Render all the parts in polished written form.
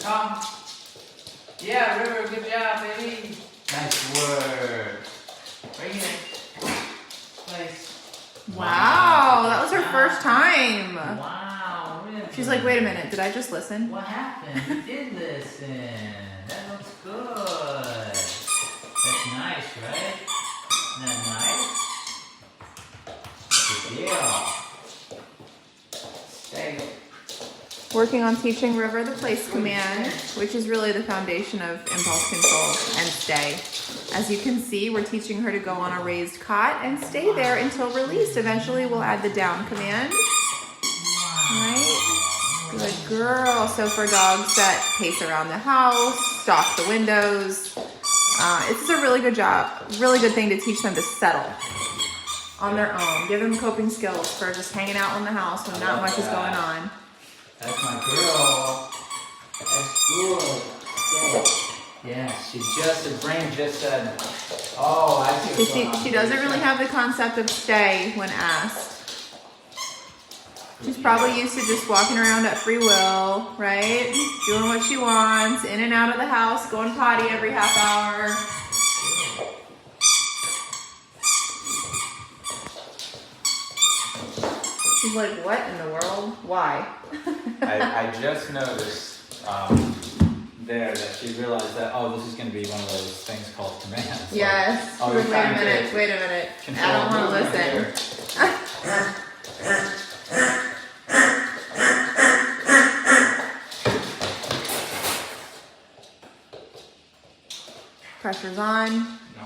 Come. Yeah, River, good job, baby. Nice work. Right here. Nice. Wow, that was her first time. Wow, River. She's like, wait a minute, did I just listen? What happened? You did listen. That looks good. That's nice, right? Isn't that nice? Good deal. Stay. Working on teaching River the place command, which is really the foundation of impulse control and stay. As you can see, we're teaching her to go on a raised cot and stay there until released. Eventually, we'll add the down command. Right? Good girl. So for dogs that pace around the house, stalk the windows, it's a really good job, really good thing to teach them to settle on their own. Give them coping skills for just hanging out in the house when not much is going on. That's my girl. That's good. Yeah, her brain just said, oh, I see what's going on. She doesn't really have the concept of stay when asked. She's probably used to just walking around at free will, right? Doing what she wants, in and out of the house, going potty every half hour. She's like, what in the world? Why? I just noticed there that she realized that, oh, this is going to be one of those things called commands. Yes. Like, oh, wait a minute. I don't want to listen. Pressure's on. No.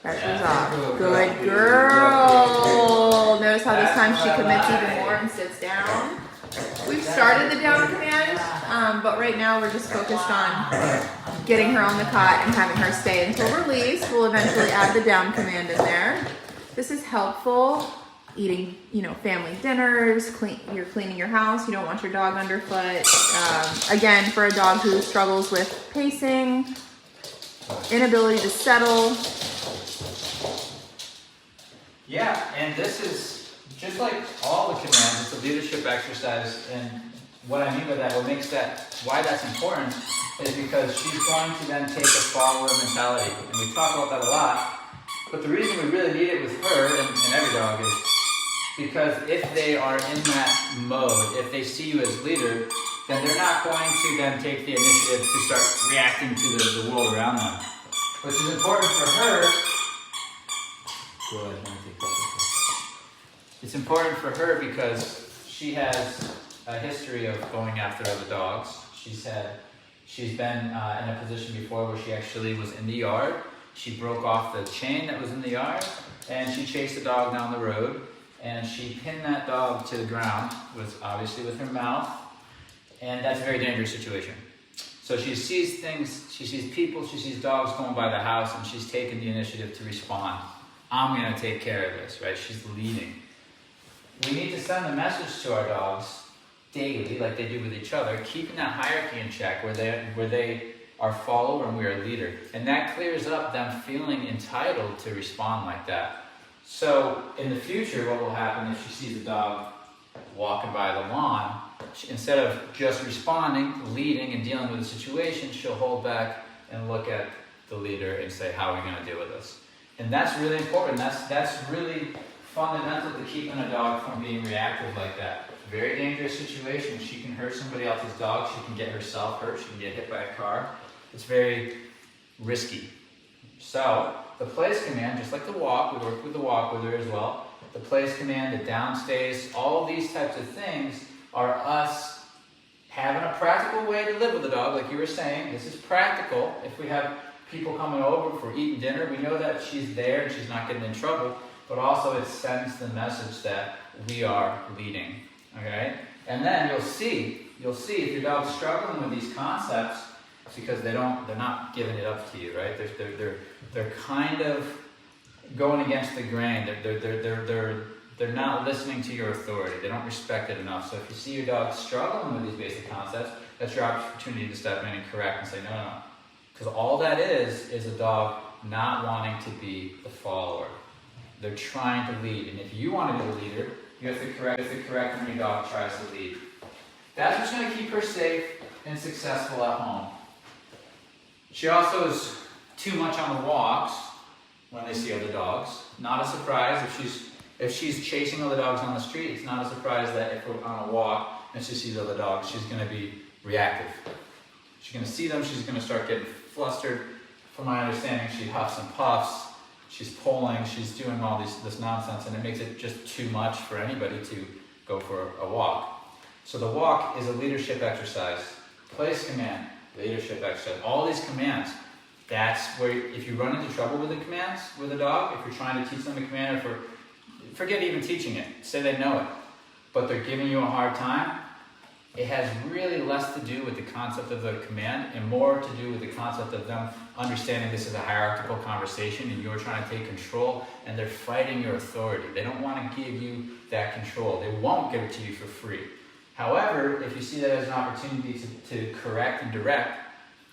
Pressure's off. Good girl. Notice how this time she commits even more and sits down. We've started the down command, but right now we're just focused on getting her on the cot and having her stay until release. We'll eventually add the down command in there. This is helpful. Eating, family dinners, you're cleaning your house, you don't want your dog underfoot. Again, for a dog who struggles with pacing, inability to settle. Yeah, and this is just like all the commands, it's a leadership exercise. And what I mean by that, why that's important is because she's going to then take a follower mentality. And we talk about that a lot. But the reason we really need it with her and every dog is because if they are in that mode, if they see you as leader, then they're not going to then take the initiative to start reacting to the world around them. Which is important for her. Good. It's important for her because she has a history of going after other dogs. She's been in a position before where she actually was in the yard. She broke off the chain that was in the yard, and she chased a dog down the road, and she pinned that dog to the ground, obviously with her mouth, and that's a very dangerous situation. So she sees things, she sees people, she sees dogs going by the house, and she's taken the initiative to respond. I'm going to take care of this, right? She's leading. We need to send the message to our dogs daily, like they do with each other, keeping that hierarchy in check, where they are follower and we are leader. And that clears up them feeling entitled to respond like that. So in the future, what will happen if she sees a dog walking by the lawn, instead of just responding, leading, and dealing with the situation, she'll hold back and look at the leader and say, how are we going to deal with this? And that's really important. That's really fundamental to keeping a dog from being reactive like that. Very dangerous situation. She can hurt somebody else's dog. She can get herself hurt. She can get hit by a car. It's very risky. So the place command, just like the walk, we work with the walk with her as well. The place command, the down stays, all of these types of things are us having a practical way to live with the dog, like you were saying. This is practical. If we have people coming over, if we're eating dinner, we know that she's there and she's not getting in trouble, but also it sends the message that we are leading, okay? And then you'll see if your dog's struggling with these concepts, it's because they're not giving it up to you, right? They're kind of going against the grain. They're not listening to your authority. They don't respect it enough. So if you see your dog struggling with these basic concepts, that's your opportunity to step in and correct and say, no. Because all that is a dog not wanting to be the follower. They're trying to lead. And if you want to be the leader, you have to correct when your dog tries to lead. That's what's going to keep her safe. and successful at home. She also is too much on the walks when they see other dogs. Not a surprise if she's chasing other dogs on the street. It's not a surprise that if we're on a walk and she sees other dogs, she's going to be reactive. She's going to see them. She's going to start getting flustered. From my understanding, she huffs and puffs. She's pulling. She's doing all this nonsense, and it makes it just too much for anybody to go for a walk. So the walk is a leadership exercise. Place command, leadership exercise. All these commands. That's where, if you run into trouble with the commands with a dog, if you're trying to teach them a command, or forget even teaching it, say they know it, but they're giving you a hard time, it has really less to do with the concept of the command and more to do with the concept of them understanding this is a hierarchical conversation and you're trying to take control and they're fighting your authority. They don't want to give you that control. They won't give it to you for free. However, if you see that as an opportunity to correct and direct,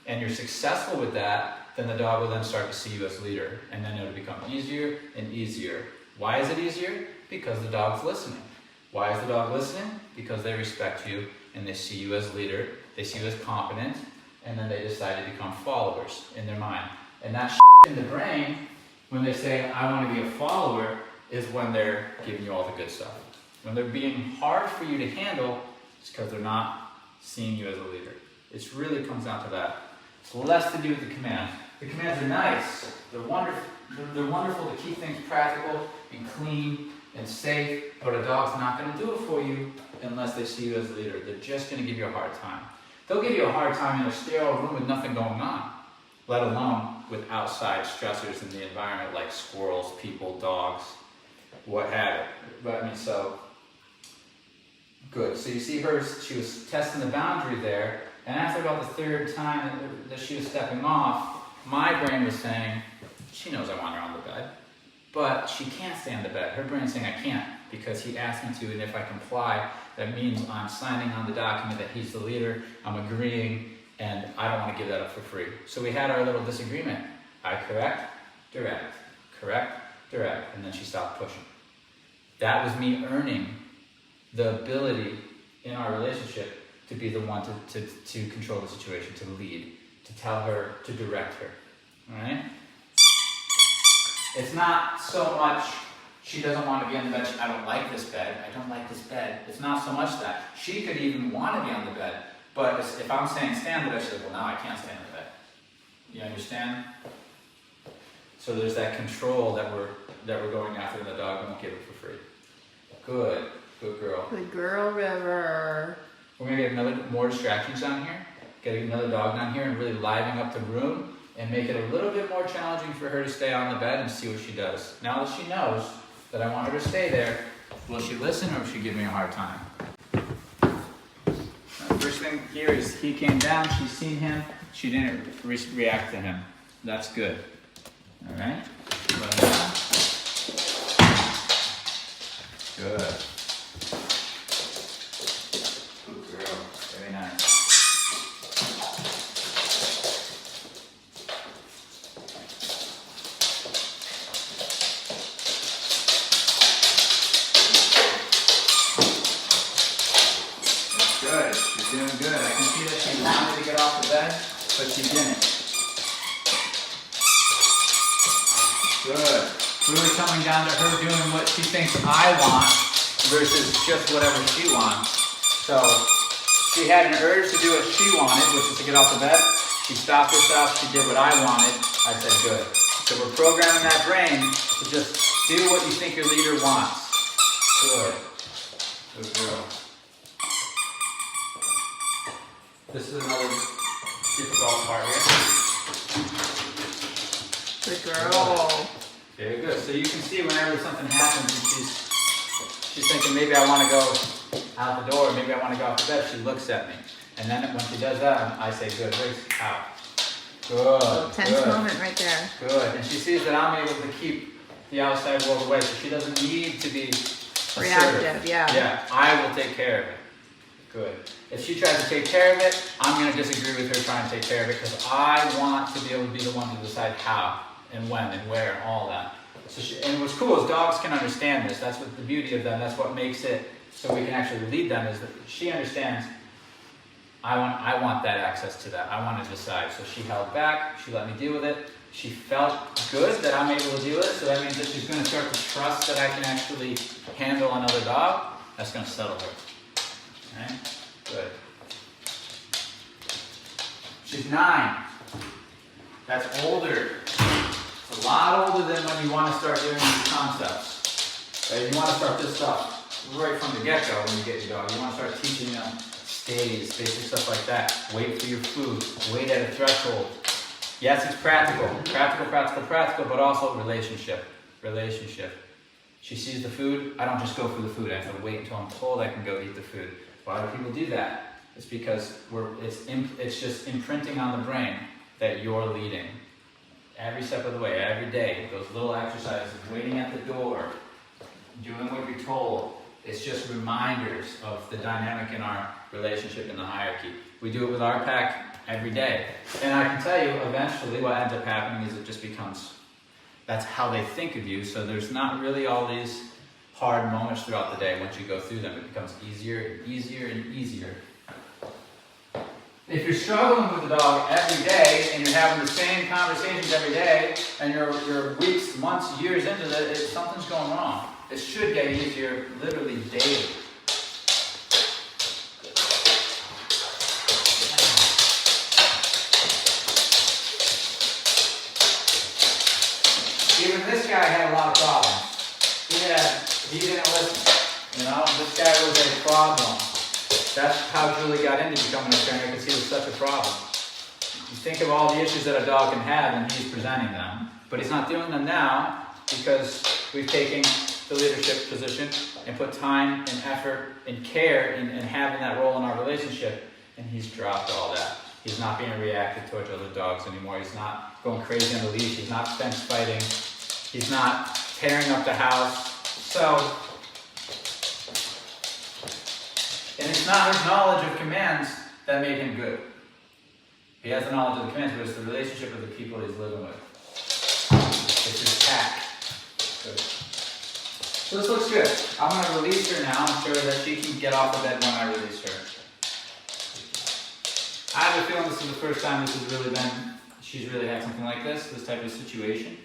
and you're successful with that, then the dog will then start to see you as leader, and then it'll become easier and easier. Why is it easier? Because the dog's listening. Why is the dog listening? Because they respect you, and they see you as leader, they see you as competent, and then they decide to become followers in their mind. And that in the brain, when they say, I want to be a follower, is when they're giving you all the good stuff. When they're being hard for you to handle, it's because they're not seeing you as a leader. It really comes down to that. It's less to do with the commands. The commands are nice. They're wonderful. They're wonderful to keep things practical and clean and safe, but a dog's not going to do it for you unless they see you as a leader. They're just going to give you a hard time. They'll give you a hard time in a sterile room with nothing going on, let alone with outside stressors in the environment like squirrels, people, dogs, what have it. But I mean, so good. So you see her, she was testing the boundary there, and after about the third time that she was stepping off, my brain was saying, she knows I want her on the bed, but she can't stay on the bed. Her brain's saying, I can't, because he asked me to, and if I comply, that means I'm signing on the document that he's the leader, I'm agreeing, and I don't want to give that up for free. So we had our little disagreement. I correct, direct, and then she stopped pushing. That was me earning the ability in our relationship to be the one to control the situation, to lead, to tell her, to direct her. All right? It's not so much she doesn't want to be on the bed. I don't like this bed. I don't like this bed. It's not so much that. She could even want to be on the bed. But if I'm saying stay on the bed, she's like, well, now I can't stay on the bed. You understand? So there's that control that we're going after, and the dog won't give it for free. Good. Good girl. Good girl, River. We're going to get more distractions down here. Get another dog down here and really liven up the room and make it a little bit more challenging for her to stay on the bed and see what she does. Now that she knows that I want her to stay there, will she listen or will she give me a hard time? First thing here is he came down, she's seen him, she didn't react to him. That's good. All right? Good. Good girl. Very nice. Good. She's doing good. I can see that she wanted to get off the bed, but she didn't. Good. Really coming down to her doing what she thinks I want versus just whatever she wants. So she had an urge to do what she wanted, which is to get off the bed. She stopped herself. She did what I wanted. I said, good. So we're programming that brain to just do what you think your leader wants. Good. Good girl. This is another difficult part here. Good girl. Very good. So you can see whenever something happens and she's thinking maybe I want to go out the door, maybe I want to go off the bed, she looks at me. And then when she does that, I say, good, Riggs, out. Good. Tense moment right there. Good. And she sees that I'm able to keep the outside world away, so she doesn't need to be assertive. Reactive, yeah. Yeah, I will take care of it. Good. If she tries to take care of it, I'm going to disagree with her trying to take care of it because I want to be able to be the one to decide how and when and where and all that. So and what's cool is dogs can understand this. That's what the beauty of them. That's what makes it so we can actually lead them is that she understands I want that access to that. I want to decide. So she held back. She let me deal with it. She felt good that I'm able to deal with it. So that means that she's going to start to trust that I can actually handle another dog. That's going to settle her. All right? Good. She's 9. That's older. It's a lot older than when you want to start doing these concepts. Right? You want to start this stuff right from the get-go when you get your dog. You want to start teaching them stays, basic stuff like that. Wait for your food. Wait at a threshold. Yes, it's practical. Practical, but also relationship. She sees the food. I don't just go for the food. I have to wait until I'm told I can go eat the food. Why do people do that? It's because it's just imprinting on the brain that you're leading. Every step of the way, every day, those little exercises, waiting at the door, doing what you're told, it's just reminders of the dynamic in our relationship in the hierarchy. We do it with our pack every day. And I can tell you, eventually what ends up happening is it just becomes, that's how they think of you, so there's not really all these hard moments throughout the day. Once you go through them, it becomes easier and easier and easier. If you're struggling with the dog every day and you're having the same conversations every day and you're weeks, months, years into it, something's going wrong. It should get easier literally daily. Even this guy had a lot of problems. He didn't listen. You know, this guy was a problem. That's how Julie got into becoming a trainer, because he was such a problem. You think of all the issues that a dog can have and he's presenting them, but he's not doing them now because we've taken the leadership position and put time and effort and care in having that role in our relationship, and he's dropped all that. He's not being reactive towards other dogs anymore. He's not going crazy on the leash. He's not fence fighting. He's not tearing up the house. So, and it's not his knowledge of commands that made him good. He has the knowledge of the commands, but it's the relationship with the people he's living with. It's his pack. Good. So this looks good. I'm going to release her now and show her that she can get off the bed when I release her. I have a feeling this is the first time she's really had something like this type of situation.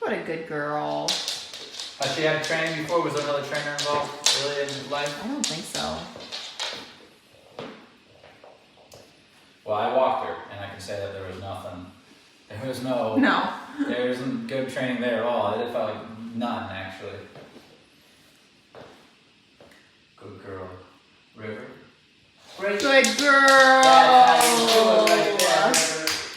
What a good girl. Has she had training before? Was there another trainer involved early in life? I don't think so. Well, I walked her, and I can say that there was nothing. There isn't good training there at all. It felt like none, actually. Good girl. River. Great. Good girl.